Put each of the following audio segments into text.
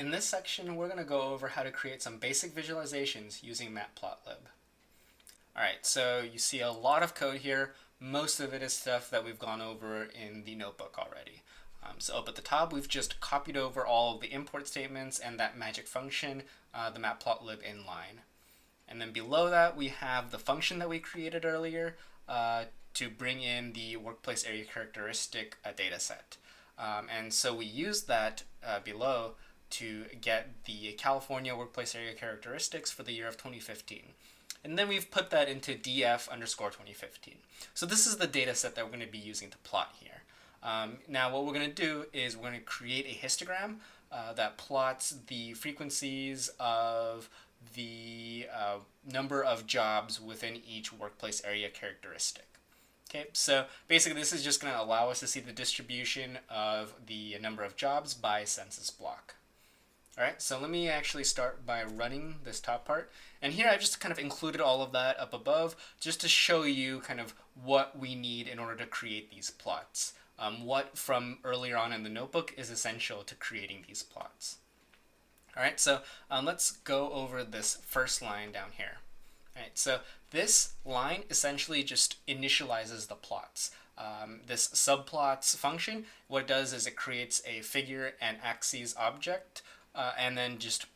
In this section, we're going to go over how to create some basic visualizations using Matplotlib. Alright, so you see a lot of code here. Most of it is stuff that we've gone over in the notebook already. So up at the top, we've just copied over all of the import statements and that magic function, the Matplotlib inline. And then below that, we have the function that we created earlier to bring in the workplace area characteristic data set. And so we used that below to get the California workplace area characteristics for the year of 2015. And then we've put that into df underscore 2015. So this is the data set that we're going to be using to plot here. Now what we're going to do is we're going to create a histogram that plots the frequencies of the number of jobs within each workplace area characteristic. Okay, so basically this is just going to allow us to see the distribution of the number of jobs by census block. Alright, so let me actually start by running this top part. And here I've just kind of included all of that up above just to show you kind of what we need in order to create these plots. What from earlier on in the notebook is essential to creating these plots. Alright, so let's go over this first line down here. Alright, so this line essentially just initializes the plots. This subplots function, what it does is it creates a figure and axes object, and then just,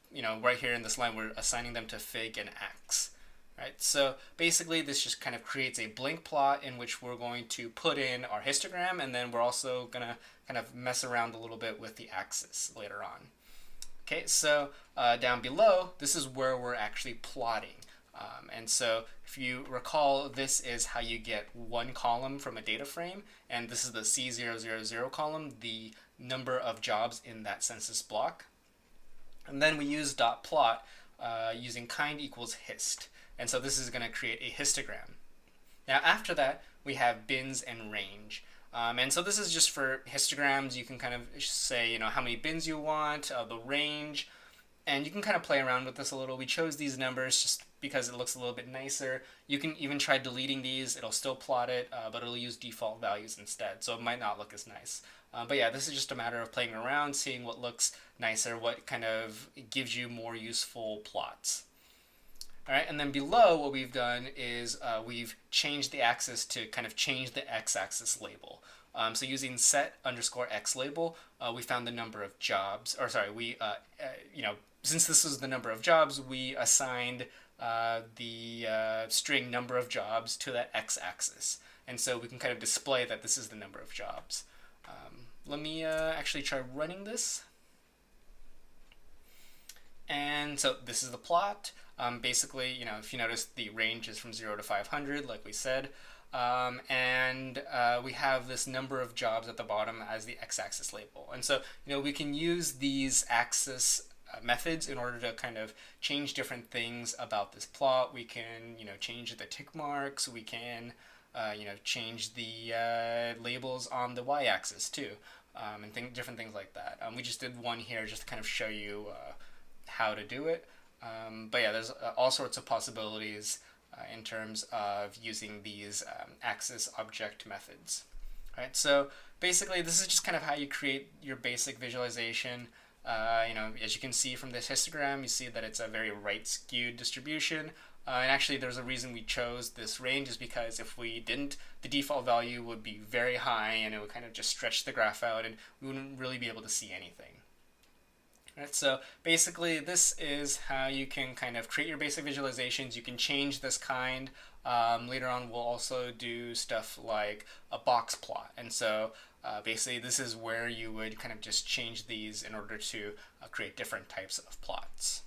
right here in this line, we're assigning them to fig and x. Right? So basically, this just kind of creates a blank plot in which we're going to put in our histogram, and then we're also going to kind of mess around a little bit with the axis later on. Okay, so down below, this is where we're actually plotting. And so if you recall, this is how you get one column from a data frame, and this is the C000 column, the number of jobs in that census block. And then we use .plot using kind equals hist. And so this is going to create a histogram. Now after that, we have bins and range. And so this is just for histograms. You can kind of say, how many bins you want, the range, and you can kind of play around with this a little. We chose these numbers just because it looks a little bit nicer. You can even try deleting these. It'll still plot it, but it'll use default values instead, so it might not look as nice. But yeah, this is just a matter of playing around, seeing what looks nicer, what kind of gives you more useful plots. All right, and then below what we've done is we've changed the axis to kind of change the x-axis label. So using set underscore x label, we found the number of jobs, or sorry, since this was the number of jobs, we assigned the string number of jobs to that x-axis. And so we can kind of display that this is the number of jobs. Let me actually try running this. And so this is the plot. Basically, if you notice, the range is from 0 to 500, like we said. And we have this number of jobs at the bottom as the x-axis label. And so, we can use these axis methods in order to kind of change different things about this plot. We can, change the tick marks. We can, change the labels on the y-axis too, and different things like that. We just did one here just to kind of show you how to do it. But yeah, there's all sorts of possibilities in terms of using these axis object methods. All right, so basically this is just kind of how you create your basic visualization. As you can see from this histogram, you see that it's a very right-skewed distribution. And actually, there's a reason we chose this range is because if we didn't, the default value would be very high and it would kind of just stretch the graph out and we wouldn't really be able to see anything. Right, so basically, this is how you can kind of create your basic visualizations. You can change this kind. Later on, we'll also do stuff like a box plot. And so basically, this is where you would kind of just change these in order to create different types of plots.